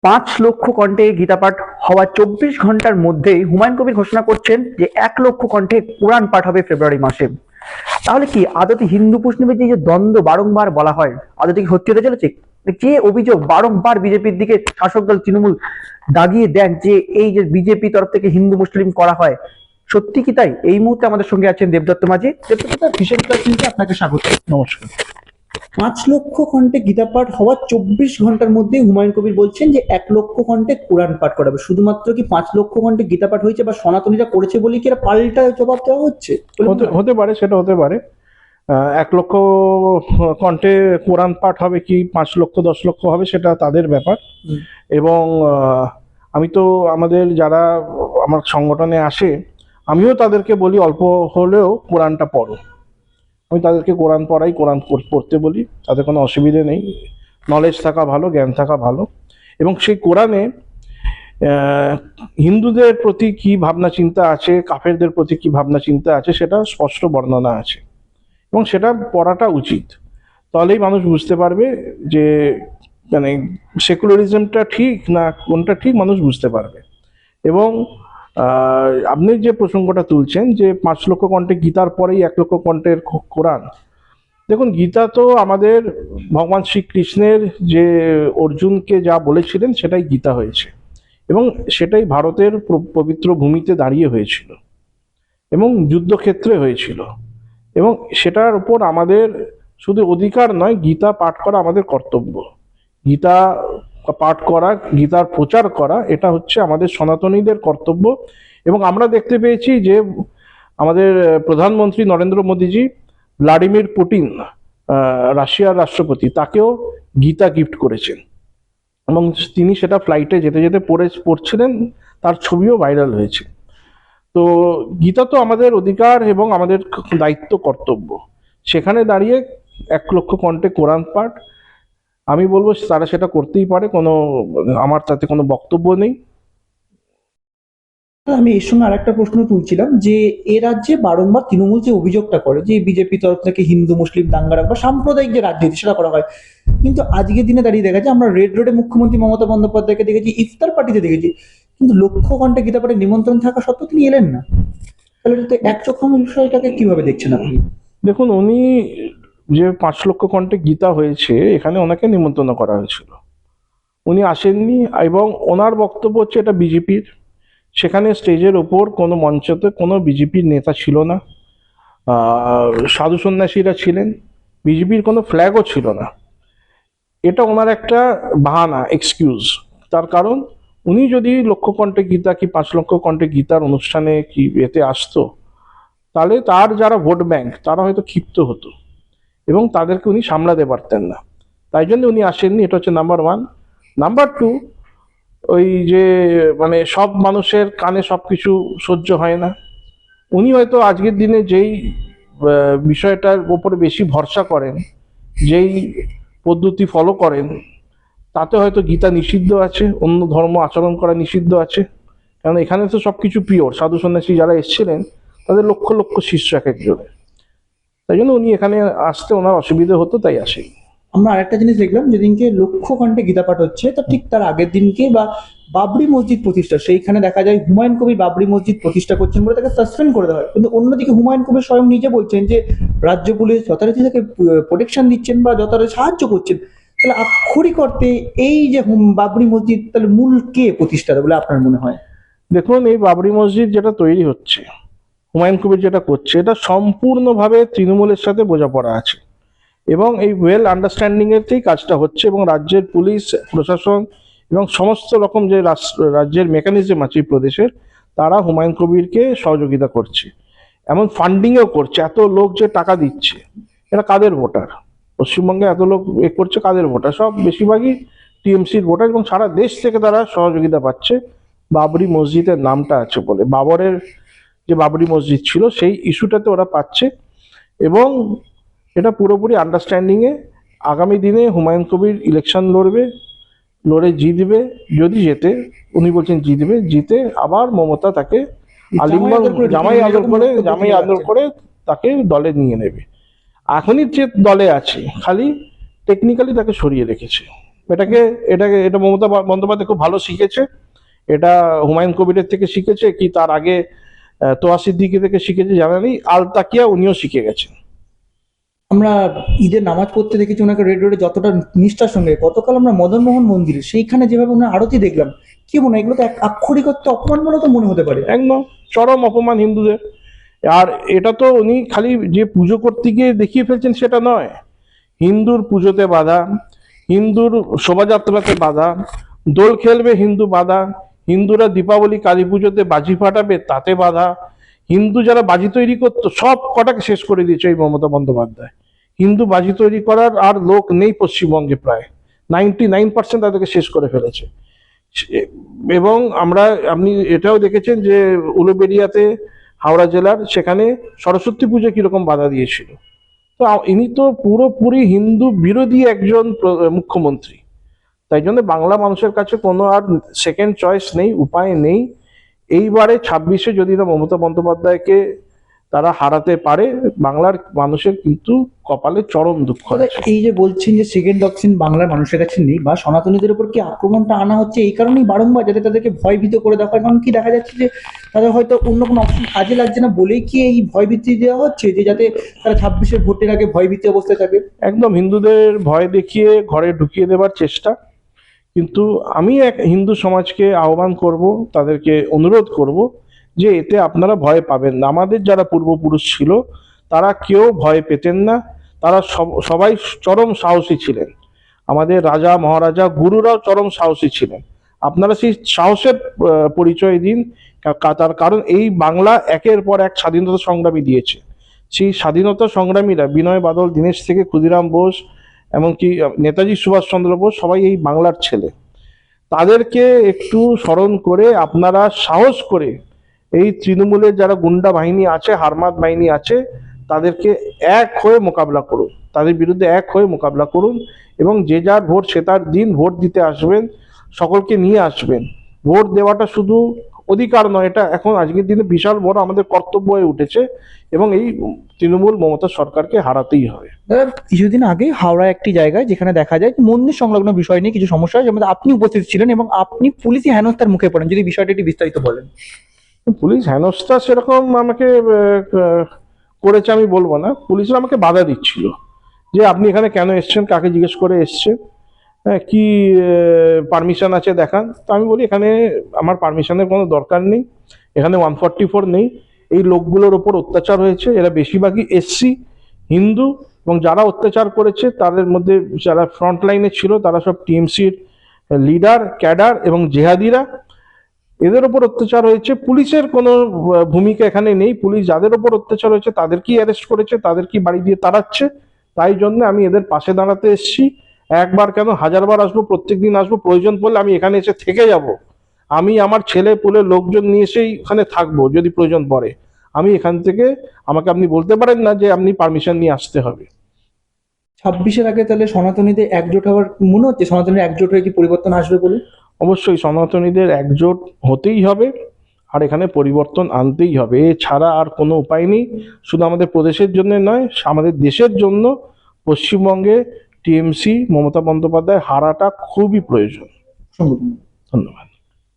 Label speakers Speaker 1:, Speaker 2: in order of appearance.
Speaker 1: 5 লক্ষ কণ্ঠে গীতাপাঠ হওয়া 24 ঘন্টার মধ্যেই হুমায়ুন কবির ঘোষণা করছেন যে 1 লক্ষ কণ্ঠে কোরআন পাঠ হবে ফেব্রুয়ারি মাসে। তাহলে কি আদতে হিন্দু মুসলিমের যে দ্বন্দ্ব বারংবার বলা হয় আদতে কি সত্যি হতে চলেছে? যে অভিযোগ বারংবার বিজেপির দিকে শাসক দল তৃণমূল দাগিয়ে দেন যে এই যে বিজেপি তরফ থেকে হিন্দু মুসলিম করা হয়, সত্যি কি তাই? এই মুহূর্তে আমাদের সঙ্গে আছেন দেবদত্ত মাঝি। দেবদত্ত, ভিশন প্লাস নিউজে আপনাকে স্বাগত।
Speaker 2: নমস্কার।
Speaker 1: 5 লক্ষ কণ্ঠে গীতা পাঠ হওয়ার 24 ঘন্টার মধ্যে হুমায়ুন কবির বলছেন যে 1 লক্ষ কণ্ঠে কোরআন পাঠ করাবে। শুধুমাত্র কি 5 লক্ষ কণ্ঠে গীতা পাঠ হয়েছে বা সনাতনীরা করেছে বলেই কি এরা পাল্টা জবাব দেওয়া হচ্ছে?
Speaker 2: হতে পারে, সেটা হতে পারে। 1 লক্ষ কণ্ঠে কোরআন পাঠ হবে কি 5 লক্ষ 10 লক্ষ হবে সেটা তাদের ব্যাপার। এবং আমি তো আমাদের যারা আমার সংগঠনে আসে আমিও তাদেরকে বলি অল্প হলেও কোরআনটা পড়ো। আমি তাদেরকে কোরআন পড়াই, কোরআন পড়তে বলি, তাদের কোনো অসুবিধে নেই। নলেজ থাকা ভালো, জ্ঞান থাকা ভালো। এবং সেই কোরআনে হিন্দুদের প্রতি কি ভাবনা চিন্তা আছে, কাফেরদের প্রতি কি ভাবনা চিন্তা আছে সেটা স্পষ্ট বর্ণনা আছে এবং সেটা পড়াটা উচিত। তাহলেই মানুষ বুঝতে পারবে যে মানে সেকুলারিজমটা ঠিক না কোনটা ঠিক, মানুষ বুঝতে পারবে। এবং আপনি যে প্রসঙ্গটা তুলছেন যে 5 লক্ষ কণ্ঠে গীতার পরেই 1 লক্ষ কণ্ঠের কোরআন, দেখুন গীতা তো আমাদের ভগবান শ্রীকৃষ্ণের যে অর্জুনকে যা বলেছিলেন সেটাই গীতা হয়েছে এবং সেটাই ভারতের পবিত্র ভূমিতে দাঁড়িয়ে হয়েছিল এবং যুদ্ধক্ষেত্রে হয়েছিল। এবং সেটার উপর আমাদের শুধু অধিকার নয়, গীতা পাঠ করা আমাদের কর্তব্য। গীতা পাঠ করা, গীতার প্রচার করা, এটা হচ্ছে আমাদের সনাতনীদের কর্তব্য। এবং আমরা দেখতে পেয়েছি যে আমাদের প্রধানমন্ত্রী নরেন্দ্র মোদীজি ভ্লাদিমির পুতিন, রাশিয়ার রাষ্ট্রপতি, তাকেও গীতা গিফট করেছেন এবং তিনি সেটা ফ্লাইটে যেতে যেতে পড়ছিলেন, তার ছবিও ভাইরাল হয়েছে। তো গীতা তো আমাদের অধিকার এবং আমাদের দায়িত্ব, কর্তব্য। সেখানে দাঁড়িয়ে 1 লক্ষ কণ্ঠে কোরআন পাঠ, আমি বলবো তারা সেটা করতেই পারে, আমার তাতে কোনো বক্তব্য নেই।
Speaker 1: আমি এর সঙ্গে আরেকটা প্রশ্ন তুলছিলাম যে এ রাজ্যে বারংবার তৃণমূল যে অভিযোগটা করে যে বিজেপি তরফ থেকে হিন্দু মুসলিম দাঙ্গা বা সাম্প্রদায়িক যে রাজনীতি সেটা করা হয়, কিন্তু আজকের দিনে দাঁড়িয়ে দেখা যায় আমরা রেড রোডে মুখ্যমন্ত্রী মমতা বন্দ্যোপাধ্যায়কে দেখেছি, ইফতার পার্টিতে দেখেছি, কিন্তু লক্ষ ঘন্টা গীতা পাঠে নিমন্ত্রণ থাকা সত্ত্বেও তিনি এলেন না। তাহলে এটা একচক্ষু বিষয়টাকে কিভাবে দেখছেন আপনি?
Speaker 2: দেখুন, উনি যে 5 লক্ষ কণ্ঠে গীতা হয়েছে এখানে ওনাকে নিমন্ত্রণ করা হয়েছিল, উনি আসেননি। এবং ওনার বক্তব্য হচ্ছে এটা বিজেপির, সেখানে স্টেজের ওপর কোনো মঞ্চতে কোনো বিজেপির নেতা ছিল না, সাধু সন্ন্যাসীরা ছিলেন, বিজেপির কোনো ফ্ল্যাগও ছিল না। এটা ওনার একটা বাহানা, এক্সকিউজ। তার কারণ উনি যদি লক্ষ কণ্ঠে গীতা কি 5 লক্ষ কণ্ঠে গীতার অনুষ্ঠানে কি এতে আসতো, তাহলে তার যারা ভোট ব্যাংক তারা হয়তো ক্ষিপ্ত হতো এবং তাদেরকে উনি সামলাতে পারতেন না। তাই জন্য উনি আসেননি, এটা হচ্ছে নাম্বার 1। নাম্বার 2, ওই যে মানে সব মানুষের কানে সব কিছু সহ্য হয় না। উনি হয়তো আজকের দিনে যেই বিষয়টার উপরে বেশি ভরসা করেন, যেই পদ্ধতি ফলো করেন, তাতে হয়তো গীতা নিষিদ্ধ আছে, অন্য ধর্ম আচরণ করা নিষিদ্ধ আছে। কারণ এখানে তো সব কিছু পিওর, সাধু সন্ন্যাসী যারা এসেছিলেন তাদের লক্ষ লক্ষ শিষ্য এক একজনের। তাই জন্য উনি এখানে আসতে ওনার অসুবিধা হতো, তাই আসেনি।
Speaker 1: আমরা আরেকটা জিনিস দেখলাম, যেদিনকে লক্ষ কণ্ঠে গীতা পাঠ হচ্ছে তার ঠিক তার আগের দিনকে বা বাবরি মসজিদ প্রতিষ্ঠা, সেইখানে দেখা যায় হুমায়ুন কবির বাবরি মসজিদ প্রতিষ্ঠা করছেন বলে তাকে সাসপেন্ড করে দেওয়া হয়। কিন্তু অন্যদিকে হুমায়ুন কবির স্বয়ং নিজে বলছেন যে রাজ্য পুলিশ যথারীতি তাকে প্রোটেকশন দিচ্ছেন বা যথারীতি সাহায্য করছেন। তাহলে আক্ষরিক অর্থে এই যে বাবরি মসজিদ তাহলে মূল কে প্রতিষ্ঠাতা বলে আপনার মনে হয়?
Speaker 2: দেখুন, এই বাবরি মসজিদ যেটা তৈরি হচ্ছে, হুমায়ুন কবির যেটা করছে, এটা সম্পূর্ণভাবে তৃণমূলের সাথে বোঝাপড়া আছে এবং এই ওয়েল আন্ডারস্ট্যান্ডিং এতেই কাজটা হচ্ছে। এবং রাজ্যের পুলিশ প্রশাসন এবং সমস্ত রকম যে রাজ্যের মেকানিজম আছে এই প্রদেশের, তারা হুমায়ুন কবিরকে সহযোগিতা করছে, এমন ফান্ডিংও করছে। এত লোক যে টাকা দিচ্ছে, এরা কাদের ভোটার? পশ্চিমবঙ্গে এত লোক করছে কাদের ভোটার? সব বেশিরভাগই টিএমসির ভোটার এবং সারা দেশ থেকে তারা সহযোগিতা পাচ্ছে বাবরি মসজিদের নামটা আছে বলে। বাবরের যে বাবরি মসজিদ ছিল সেই ইস্যুটাতে ওরা পাচ্ছে। এবং এটা পুরোপুরি আন্ডারস্ট্যান্ডিংয়ে আগামী দিনে হুমায়ুন কবির ইলেকশন লড়ে জিতবে। যদি জেতে, উনি বলছেন জিতবে, জিতে আবার মমতা তাকে জামাই আদর করে তাকে দলে নিয়ে নেবে। এখনই যে দলে আছে খালি টেকনিক্যালি তাকে সরিয়ে রেখেছে। এটাকে এটাকে এটা মমতা বন্দ্যোপাধ্যায় খুব ভালো শিখেছে। এটা হুমায়ুন কবিরের থেকে শিখেছে কি তার আগে তোয়া সিদ্দিকী থেকে শিখেছে জানা নেই, আল তাকিয়া উনিও শিখে গেছেন।
Speaker 1: আমরা ঈদের নামাজ পড়তে দেখেছি ওনাকে রেড রোডে যতটা নিষ্ঠার সঙ্গে, গতকাল আমরা মদনমোহন মন্দিরে সেইখানে যেভাবে ওনার আরতি দেখলাম, কি মনে হয় এগুলো তো এক আক্ষরিকত্ব অপমানজনক মনে হতে পারে।
Speaker 2: একদম চরম অপমান হিন্দুদের। আর এটা তো উনি খালি যে পুজো করতে গিয়ে দেখিয়ে ফেলছেন সেটা নয়, হিন্দুর পুজোতে বাধা, হিন্দুর শোভাযাত্রাতে বাধা, দোল খেলবে হিন্দু বাধা, হিন্দুরা দীপাবলি কালী পুজোতে বাজি ফাটাবে তাতে বাধা, হিন্দু যারা বাজি তৈরি করতো সব কটাকে শেষ করে দিয়েছে এই মমতা বন্দ্যোপাধ্যায়। হিন্দু বাজি তৈরি করার আর লোক নেই পশ্চিমবঙ্গে, প্রায় 99% তাদেরকে শেষ করে ফেলেছে। এবং আপনি এটাও দেখেছেন যে উলুবেড়িয়াতে, হাওড়া জেলার সেখানে সরস্বতী পুজো কিরকম বাধা দিয়েছিল। তো ইনি তো পুরোপুরি হিন্দু বিরোধী একজন মুখ্যমন্ত্রী। তাই জন্য বাংলা মানুষের কাছে কোনো আর সেকেন্ড চয়েস নেই, উপায় নেই। এইবারে 26-এ যদি না মমতা বন্দ্যোপাধ্যায়কে তারা হারাতে পারে, বাংলার মানুষের কিন্তু কপালে চরম দুঃখ
Speaker 1: তবে
Speaker 2: আছে।
Speaker 1: এই যে বলছেন যে সেকেন্ড অপশন বাংলার মানুষের কাছে নেই, বা সনাতনীদের উপর কি আক্রমণটা আনা হচ্ছে এই কারণেই বারংবার, যাতে তাদেরকে ভয়ভীত করে দেখা হয়? কারণ কি দেখা যাচ্ছে যে তাদের হয়তো অন্য কোনো অপশন কাজে লাগছে না বলেই কি এই ভয়ভীতি দেওয়া হচ্ছে, যে যাতে তারা 26-এর ভোটের আগে ভয়ভীতি অবস্থায় থাকে?
Speaker 2: একদম হিন্দুদের ভয় দেখিয়ে ঘরে ঢুকিয়ে দেবার চেষ্টা। কিন্তু আমি এক হিন্দু সমাজকে আহ্বান করব, তাদেরকে অনুরোধ করব যে এতে আপনারা ভয় পাবেন না। আমাদের যারা পূর্বপুরুষ ছিল তারা কেউ ভয় পেতেন না, তারা সবাই চরম সাহসী ছিলেন। আমাদের রাজা মহারাজা গুরুরাও চরম সাহসী ছিলেন। আপনারা সেই সাহসের পরিচয় দিন। তার কারণ এই বাংলা একের পর এক স্বাধীনতা সংগ্রামী দিয়েছে। সেই স্বাধীনতা সংগ্রামীরা বিনয় বাদল দীনেশ থেকে ক্ষুদিরাম বোস, এমনকি নেতাজি সুভাষচন্দ্র বোস, সবাই এই বাংলার ছেলে। তাদেরকে একটু স্মরণ করে আপনারা সাহস করে এই তৃণমূলের যারা গুন্ডা বাহিনী আছে, হারমাত বাহিনী আছে, তাদেরকে এক হয়ে মোকাবিলা করুন, তাদের বিরুদ্ধে এক হয়ে মোকাবিলা করুন। এবং যে যার ভোট সে তার দিন, ভোট দিতে আসবেন, সকলকে নিয়ে আসবেন। ভোট দেওয়াটা শুধু অধিকার নয়, এটা এখন আজকের দিনে বিশাল বড় আমাদের কর্তব্য হয়ে উঠেছে। এবং এই তৃণমূল মমতা সরকারকে হারাতেই হবে।
Speaker 1: দাদা, কিছুদিন আগে হাওড়া একটি জায়গায় যেখানে দেখা যায় যে মন্দির সংলগ্ন বিষয় নিয়ে কিছু সমস্যা হয়, যেমন আপনি উপস্থিত ছিলেন এবং আপনি পুলিশি হেনস্থার মুখে পড়েন, যদি বিষয়টি একটু বিস্তারিত বলেন।
Speaker 2: পুলিশ হেনস্থা সেরকম আমাকে করেছে আমি বলবো না। পুলিশরা আমাকে বাধা দিচ্ছিল যে আপনি এখানে কেন এসছেন, কাকে জিজ্ঞেস করে এসছেন, হ্যাঁ কি পারমিশন আছে দেখান। তো আমি বলি এখানে আমার পারমিশনের কোনো দরকার নেই, এখানে 144 নেই। এই লোকগুলোর ওপর অত্যাচার হয়েছে, এরা বেশিরভাগই এসসি হিন্দু, এবং যারা অত্যাচার করেছে তাদের মধ্যে যারা ফ্রন্ট লাইনে ছিল তারা সব টিএমসির লিডার, ক্যাডার এবং জেহাদিরা। এদের ওপর অত্যাচার হয়েছে, পুলিশের কোনো ভূমিকা এখানে নেই। পুলিশ যাদের ওপর অত্যাচার হয়েছে তাদেরকেই অ্যারেস্ট করেছে, তাদেরকেই বাড়ি দিয়ে তাড়াচ্ছে। তাই জন্য আমি এদের পাশে দাঁড়াতে এসেছি। একবার কেন, হাজারবার আসবো, প্রত্যেকদিন আসবো, প্রয়োজন পড়লে আমি এখানে এসে থেকে যাব। আমি আমার ছেলে পুলে লোকজন নিয়ে এসেই ওখানে থাকবো যদি প্রয়োজন পড়ে। আমি এখান থেকে, আমাকে আপনি বলতে পারেন না যে আপনি পারমিশন নিয়ে আসতে হবে।
Speaker 1: 26-এর আগে তাহলে সনাতনীদের একজোট হওয়ার মনে হচ্ছে, সনাতনীর একজোট হয়ে কি পরিবর্তন আসবে বলে?
Speaker 2: অবশ্যই সনাতনীদের একজোট হতেই হবে, আর এখানে পরিবর্তন আনতেই হবে। এছাড়া আর কোনো উপায় নেই। শুধু আমাদের প্রদেশের জন্য নয়, আমাদের দেশের জন্য পশ্চিমবঙ্গে টিএমসি মমতা বন্দ্যোপাধ্যায় হারাটা খুবই প্রয়োজন।
Speaker 1: সংগঠন।
Speaker 2: ধন্যবাদ।